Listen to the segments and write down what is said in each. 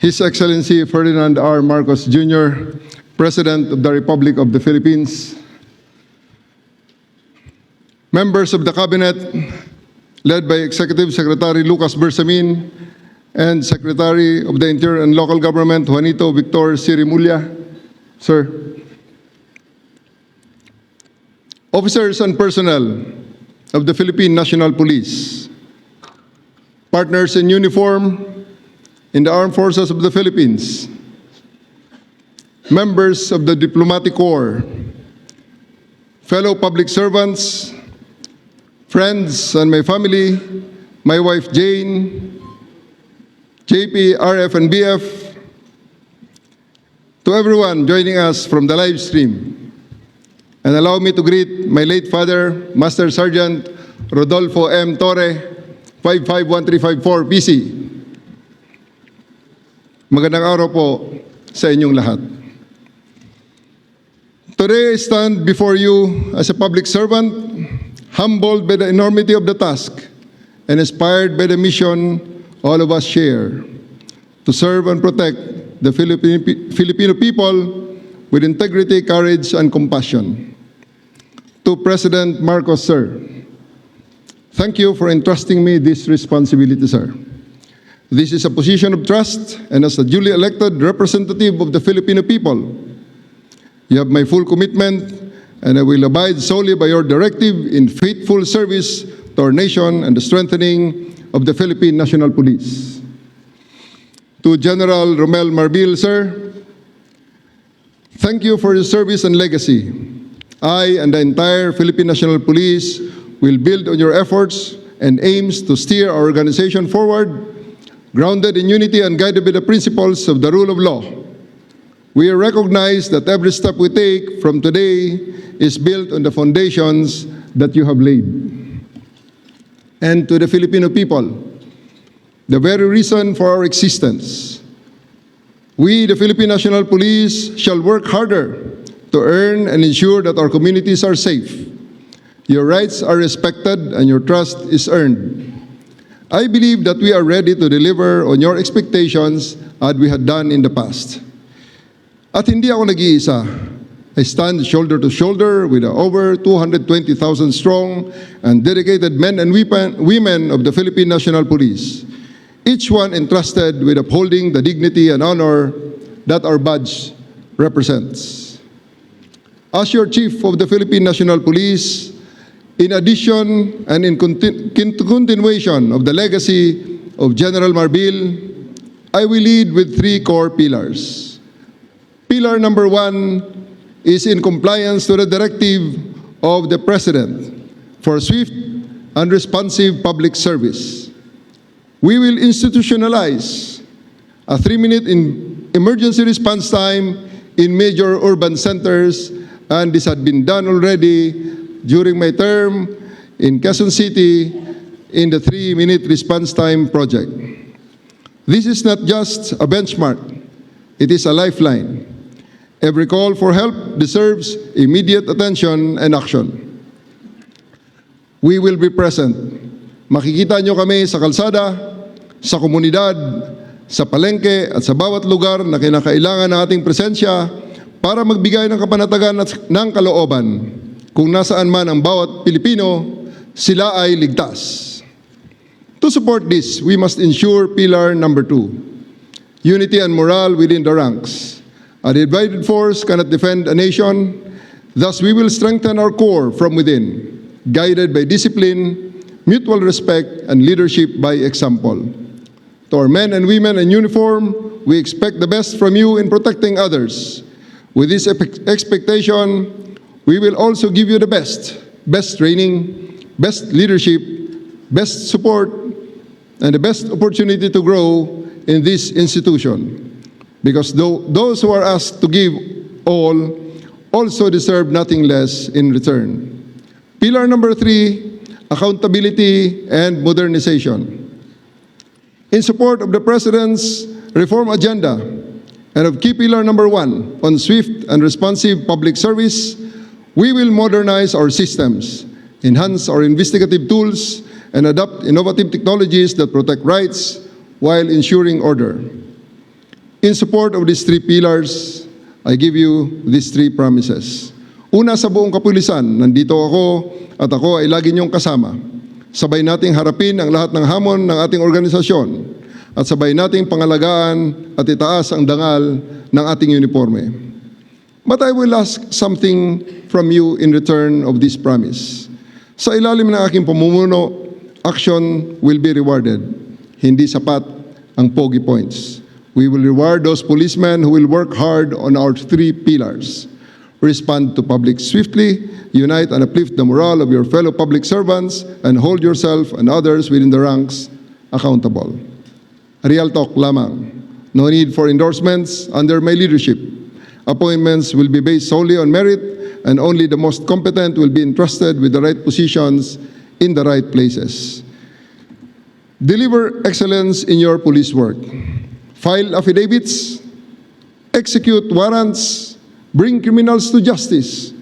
His Excellency Ferdinand R. Marcos Jr., President of the Republic of the Philippines, members of the Cabinet, led by Executive Secretary Lucas Bersamin and Secretary of the Interior and Local Government, Juanito Victor Sirimulya, sir. Officers and personnel of the Philippine National Police, partners in uniform in the Armed Forces of the Philippines, members of the Diplomatic Corps, fellow public servants, friends and my family, my wife Jane, JP, RF, and BF, to everyone joining us from the live stream. And allow me to greet my late father, Master Sergeant Rodolfo M. Torre, 551354 PC. Magandang araw po sa inyong lahat. Today I stand before you as a public servant, humbled by the enormity of the task and inspired by the mission all of us share, to serve and protect the Filipino people with integrity, courage, and compassion. To President Marcos, sir, thank you for entrusting me this responsibility, sir. This is a position of trust, and as a duly elected representative of the Filipino people, you have my full commitment, and I will abide solely by your directive in faithful service to our nation and the strengthening of the Philippine National Police. To General Romel Marbil, sir, thank you for your service and legacy. I and the entire Philippine National Police will build on your efforts and aims to steer our organization forward, grounded in unity and guided by the principles of the rule of law. We recognize that every step we take from today is built on the foundations that you have laid. And to the Filipino people, the very reason for our existence, we, the Philippine National Police, shall work harder to earn and ensure that our communities are safe, your rights are respected, and your trust is earned. I believe that we are ready to deliver on your expectations as we had done in the past. At hindi ako nag-iisa. I stand shoulder to shoulder with the over 220,000 strong and dedicated men and women of the Philippine National Police, each one entrusted with upholding the dignity and honor that our badge represents. As your Chief of the Philippine National Police, in addition and in continuation of the legacy of General Marbil, I will lead with three core pillars. Pillar number one is in compliance to the directive of the President for swift and responsive public service. We will institutionalize a 3-minute emergency response time in major urban centers, and this had been done already during my term in Quezon City in the 3-minute response time project. This is not just a benchmark, it is a lifeline. Every call for help deserves immediate attention and action. We will be present. Makikita nyo kami sa kalsada, sa komunidad, sa palengke at sa bawat lugar na kinakailangan ng ating presensya para magbigay ng kapanatagan at ng kalooban. Kung nasaan man ang bawat Pilipino, sila ay ligtas. To support this, we must ensure pillar number 2, unity and morale within the ranks. A divided force cannot defend a nation, thus we will strengthen our core from within, guided by discipline, mutual respect, and leadership by example. To our men and women in uniform, we expect the best from you in protecting others. With this expectation, we will also give you the best training, best leadership, best support, and the best opportunity to grow in this institution. Because those who are asked to give all also deserve nothing less in return. Pillar number 3, accountability and modernization. In support of the President's reform agenda and of key pillar number 1 on swift and responsive public service, we will modernize our systems, enhance our investigative tools, and adopt innovative technologies that protect rights while ensuring order. In support of these three pillars, I give you these three promises. Una, sa buong kapulisan, nandito ako at ako ay lagi niyong kasama. Sabay nating harapin ang lahat ng hamon ng ating organisasyon at sabay nating pangalagaan at itaas ang dangal ng ating uniforme. But I will ask something from you in return of this promise. Sa ilalim ng aking pamumuno, action will be rewarded. Hindi sapat ang pogi points. We will reward those policemen who will work hard on our three pillars. Respond to public swiftly, unite and uplift the morale of your fellow public servants, and hold yourself and others within the ranks accountable. Real talk lamang. No need for endorsements under my leadership. Appointments will be based solely on merit, and only the most competent will be entrusted with the right positions in the right places. Deliver excellence in your police work. File affidavits, execute warrants, bring criminals to justice,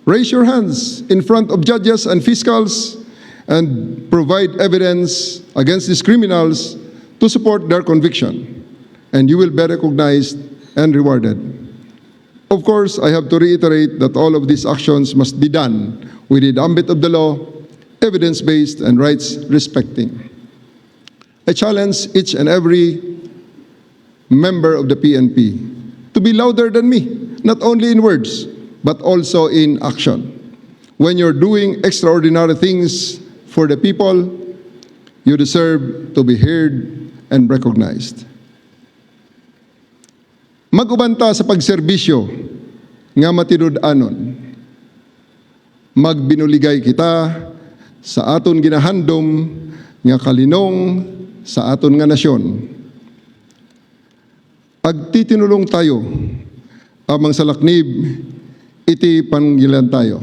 raise your hands in front of judges and fiscals, and provide evidence against these criminals to support their conviction, and you will be recognized and rewarded. Of course, I have to reiterate that all of these actions must be done within the ambit of the law, evidence-based and rights-respecting. I challenge each and every member of the PNP to be louder than me, not only in words, but also in action. When you're doing extraordinary things for the people, you deserve to be heard and recognized. Mag-ubanta sa pagserbisyo nga matinud-anon. Magbinuligay kita sa aton ginahandom nga kalinong sa aton nga nasyon. Agtitinulong tayo amang salaknib iti panggilan tayo.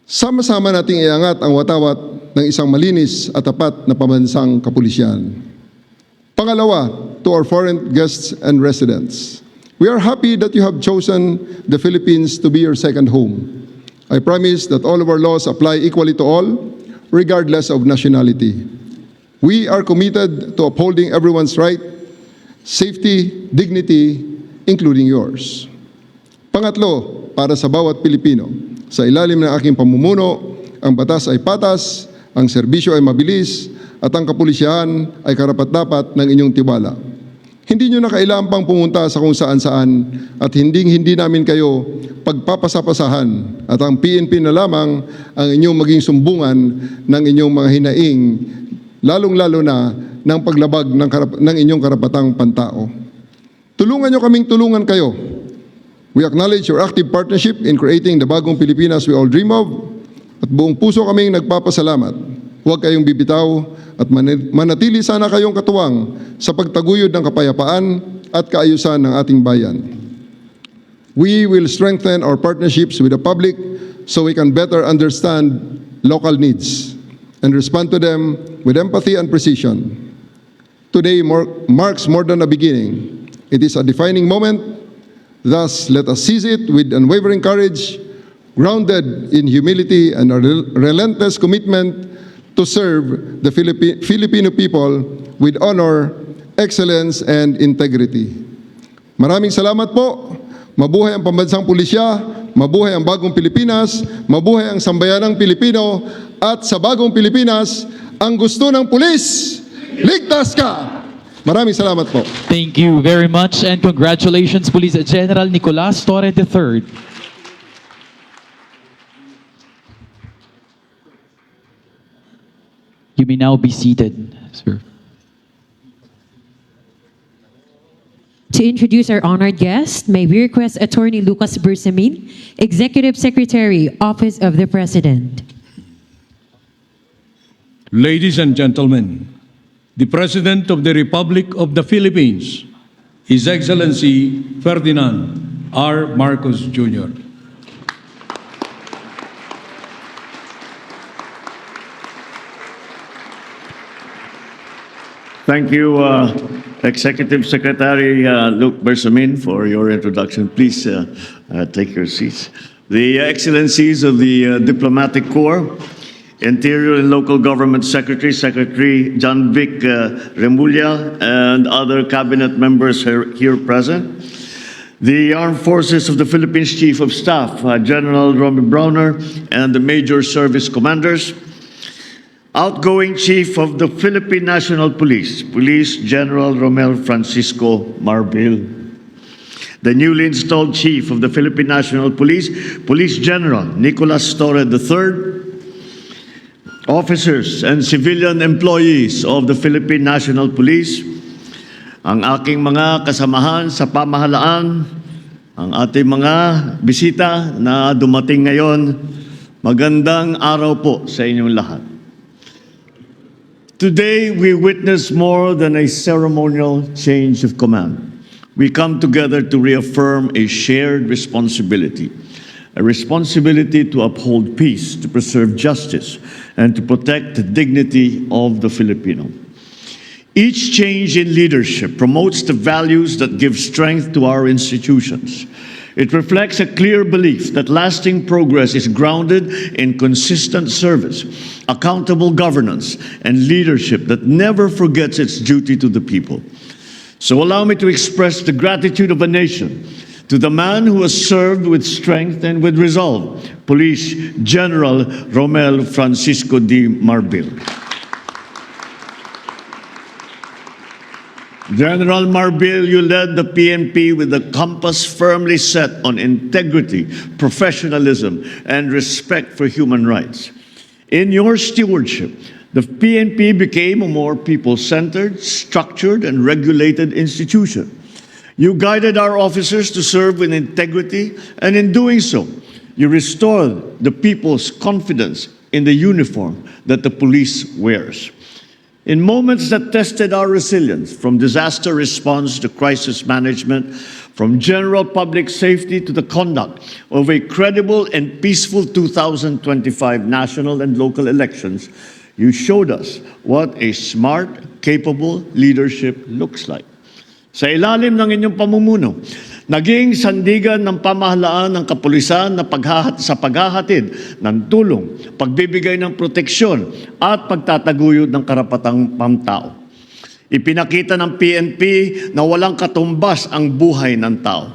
Sama-sama nating iangat ang watawat ng isang malinis at tapat na pambansang kapulisyan. Pangalawa, to our foreign guests and residents, we are happy that you have chosen the Philippines to be your second home. I promise that all of our laws apply equally to all, regardless of nationality. We are committed to upholding everyone's right, safety, dignity, including yours. Pangatlo, para sa bawat Pilipino, sa ilalim ng aking pamumuno, ang batas ay patas, ang serbisyo ay mabilis, at ang kapulisyahan ay karapat-dapat ng inyong tiwala. Hindi nyo na kailangan pang pumunta sa kung saan-saan at hindi namin kayo pagpapasapasahan at ang PNP na lamang ang inyong maging sumbungan ng inyong mga hinaing, lalong-lalo na ng paglabag ng inyong karapatang pantao. Tulungan nyo kaming tulungan kayo. We acknowledge your active partnership in creating the bagong Pilipinas we all dream of at buong puso kaming nagpapasalamat. Huwag kayong bibitaw at manatili sana kayong katuwang sa pagtaguyod ng kapayapaan at kaayusan ng ating bayan. We will strengthen our partnerships with the public so we can better understand local needs and respond to them with empathy and precision. Today marks more than a beginning. It is a defining moment. Thus, let us seize it with unwavering courage, grounded in humility and a relentless commitment to serve the Filipino people with honor, excellence, and integrity. Maraming salamat po. Mabuhay ang pambansang pulisya, mabuhay ang bagong Pilipinas, mabuhay ang sambayanang Pilipino, at sa bagong Pilipinas, ang gusto ng pulis, ligtas ka! Maraming salamat po. Thank you very much and congratulations, Police General Nicolas Torre III. You may now be seated, sir. To introduce our honored guest, may we request Attorney Lucas Bersamin, Executive Secretary, Office of the President. Ladies and gentlemen, the President of the Republic of the Philippines, His Excellency Ferdinand R. Marcos Jr. Thank you, Executive Secretary Luke Bersamin, for your introduction. Please take your seats. The Excellencies of the Diplomatic Corps, Interior and Local Government Secretary, Secretary John Vic Remulla, and other cabinet members here present. The Armed Forces of the Philippines Chief of Staff, General Romy Browner, and the Major Service Commanders. Outgoing Chief of the Philippine National Police, Police General Romel Francisco Marbil. The newly installed Chief of the Philippine National Police, Police General Nicolas Torre III. Officers and civilian employees of the Philippine National Police, ang aking mga kasamahan sa pamahalaan, ang ating mga bisita na dumating ngayon, magandang araw po sa inyong lahat. Today, we witness more than a ceremonial change of command. We come together to reaffirm a shared responsibility. A responsibility to uphold peace, to preserve justice, and to protect the dignity of the Filipino. Each change in leadership promotes the values that give strength to our institutions. It reflects a clear belief that lasting progress is grounded in consistent service, accountable governance, and leadership that never forgets its duty to the people. So allow me to express the gratitude of a nation to the man who has served with strength and with resolve, Police General Romel Francisco D. Marbil. General Marbil, you led the PNP with a compass firmly set on integrity, professionalism, and respect for human rights. In your stewardship, the PNP became a more people-centered, structured, and regulated institution. You guided our officers to serve with integrity, and in doing so, you restored the people's confidence in the uniform that the police wears. In moments that tested our resilience, from disaster response to crisis management, from general public safety to the conduct of a credible and peaceful 2025 national and local elections, you showed us what a smart, capable leadership looks like. Sa ilalim ng inyong pamumuno, naging sandigan ng pamahalaan ng kapulisan na sa paghahatid ng tulong, pagbibigay ng proteksyon at pagtataguyod ng karapatang pamtao. Ipinakita ng PNP na walang katumbas ang buhay ng tao.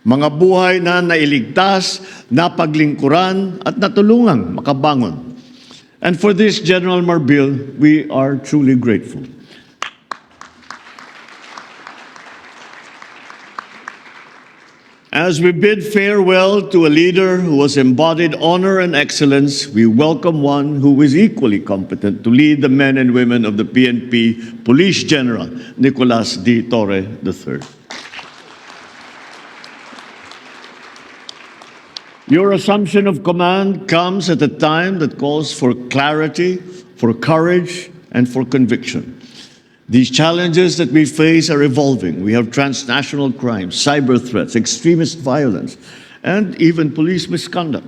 Mga buhay na nailigtas, napaglingkuran at natulungang makabangon. And for this, General Marbil, we are truly grateful. As we bid farewell to a leader who has embodied honor and excellence, we welcome one who is equally competent to lead the men and women of the PNP Police General, Nicolas Torre III. Your assumption of command comes at a time that calls for clarity, for courage, and for conviction. These challenges that we face are evolving. We have transnational crime, cyber threats, extremist violence, and even police misconduct.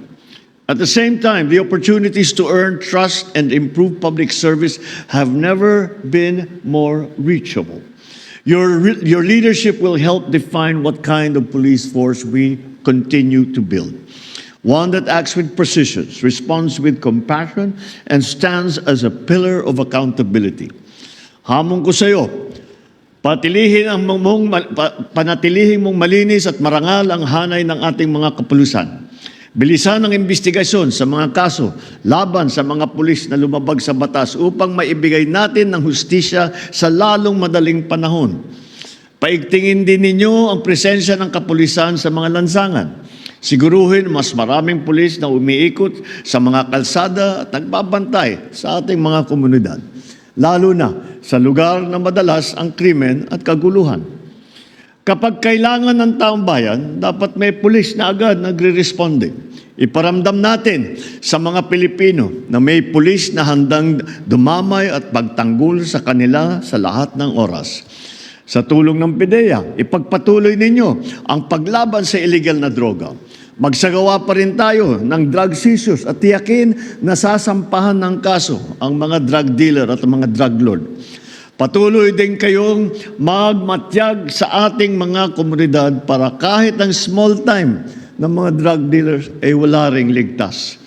At the same time, the opportunities to earn trust and improve public service have never been more reachable. Your leadership will help define what kind of police force we continue to build. One that acts with precision, responds with compassion, and stands as a pillar of accountability. Hamon ko sa iyo, panatilihin mong malinis at marangal ang hanay ng ating mga kapulisan. Bilisan ang investigasyon sa mga kaso laban sa mga pulis na lumabag sa batas upang maibigay natin ng hustisya sa lalong madaling panahon. Paigtingin din ninyo ang presensya ng kapulisan sa mga lansangan. Siguruhin mas maraming pulis na umiikot sa mga kalsada at nagbabantay sa ating mga komunidad, lalo na sa lugar na madalas ang krimen at kaguluhan. Kapag kailangan ng taong bayan, dapat may pulis na agad nagre-responde. Iparamdam natin sa mga Pilipino na may pulis na handang dumamay at pagtanggol sa kanila sa lahat ng oras. Sa tulong ng PIDEA, ipagpatuloy ninyo ang paglaban sa illegal na droga. Magsagawa pa rin tayo ng drug seizures at tiyakin na sasampahan ng kaso ang mga drug dealer at mga drug lord. Patuloy din kayong magmatyag sa ating mga komunidad para kahit ang small time ng mga drug dealers ay wala ring ligtas.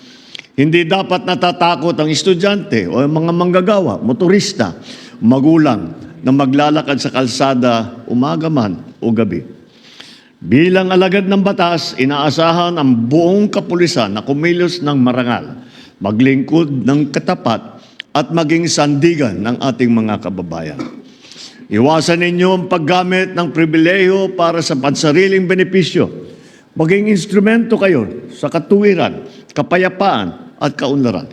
Hindi dapat natatakot ang estudyante o ang mga manggagawa, motorista, magulang na maglalakad sa kalsada umaga man o gabi. Bilang alagad ng batas, inaasahan ang buong kapulisan na kumilos ng marangal, maglingkod ng katapat at maging sandigan ng ating mga kababayan. Iwasan ninyo ang paggamit ng pribilehiyo para sa pansariling benepisyo. Maging instrumento kayo sa katuwiran, kapayapaan at kaunlaran.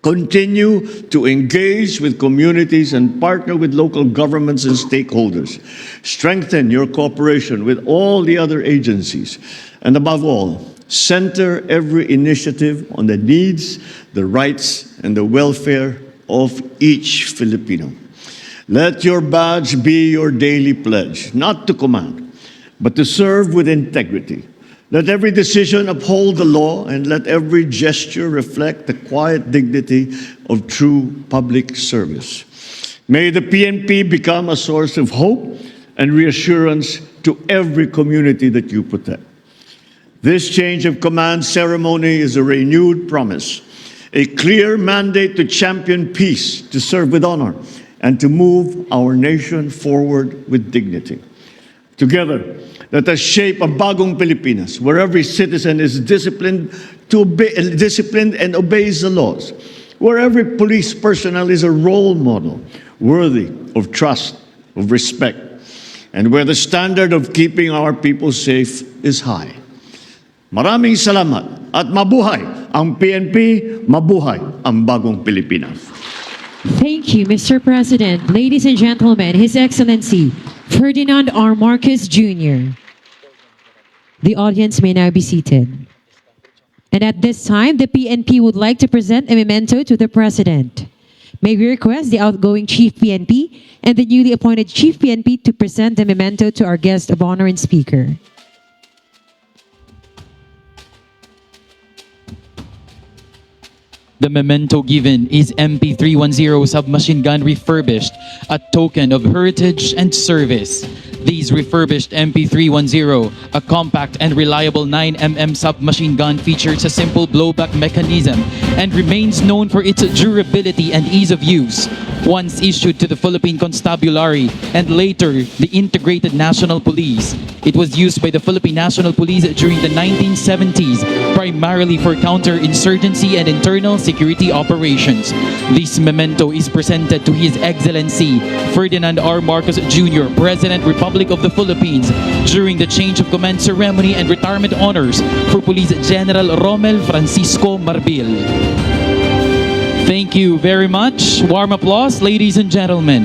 Continue to engage with communities and partner with local governments and stakeholders. Strengthen your cooperation with all the other agencies. And above all, center every initiative on the needs, the rights, and the welfare of each Filipino. Let your badge be your daily pledge, not to command, but to serve with integrity. Let every decision uphold the law, and let every gesture reflect the quiet dignity of true public service. May the PNP become a source of hope and reassurance to every community that you protect. This change of command ceremony is a renewed promise, a clear mandate to champion peace, to serve with honor, and to move our nation forward with dignity. Together, let us shape a bagong Pilipinas where every citizen is disciplined and obeys the laws, where every police personnel is a role model worthy of trust, of respect, and where the standard of keeping our people safe is high. Maraming salamat at mabuhay ang PNP, mabuhay ang bagong Pilipinas. Thank you, Mr. President. Ladies and gentlemen, His Excellency Ferdinand R. Marcos Jr. The audience may now be seated. And at this time, the PNP would like to present a memento to the President. May we request the outgoing Chief PNP and the newly appointed Chief PNP to present the memento to our guest of honor and speaker. The memento given is MP310 submachine gun refurbished, a token of heritage and service. These refurbished MP310, a compact and reliable 9mm submachine gun, features a simple blowback mechanism and remains known for its durability and ease of use. Once issued to the Philippine Constabulary and later the Integrated National Police, it was used by the Philippine National Police during the 1970s, primarily for counterinsurgency and internal security operations. This memento is presented to His Excellency Ferdinand R. Marcos Jr., President, Republic of the Philippines, during the change of command ceremony and retirement honors for Police General Romel Francisco Marbil. Thank you very much. Warm applause, ladies and gentlemen.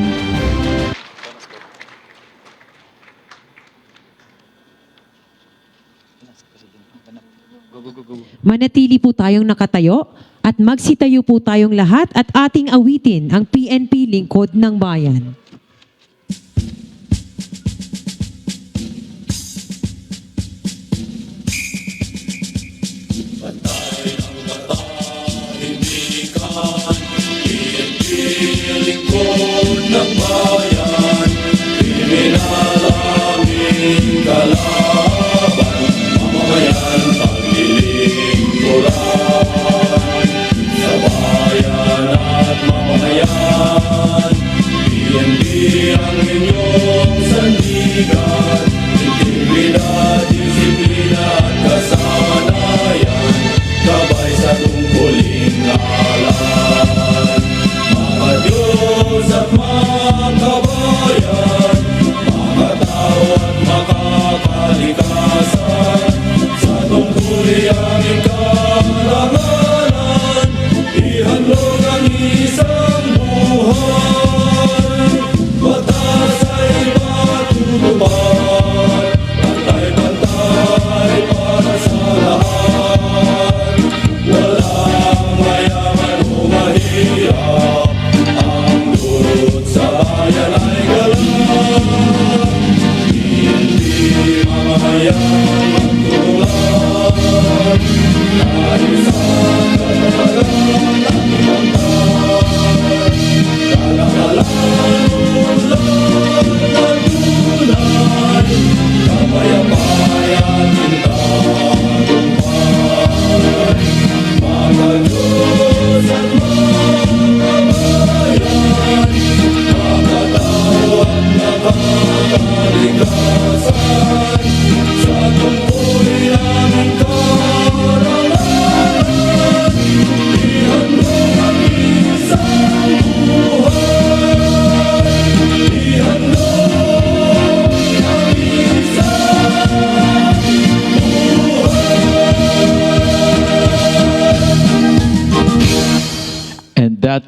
Manatili po tayong nakatayo at magsitayo po tayong lahat at ating awitin ang PNP Lingkod ng Bayan. Lingkod ng bayan, pinalangin kalaban, mamamayan paglilingkuran, sa bayan at mamamayan, PNP ang inyong sandigan, integridad, disiplina at kasanayan, gabay sa tungkuling alam. Diyos at mga kabayan, makatao at makakalikasan, sa tungkuli aming karangalan, ihandog ang isang buhay, batas ay patutupad.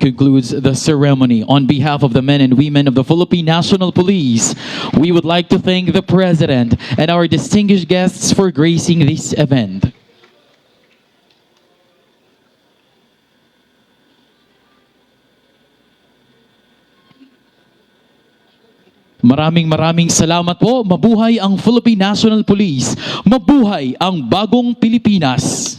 concludes the ceremony. On behalf of the men and women of the Philippine National Police, we would like to thank the President and our distinguished guests for gracing this event. Maraming salamat po. Mabuhay ang Philippine National Police. Mabuhay ang bagong Pilipinas.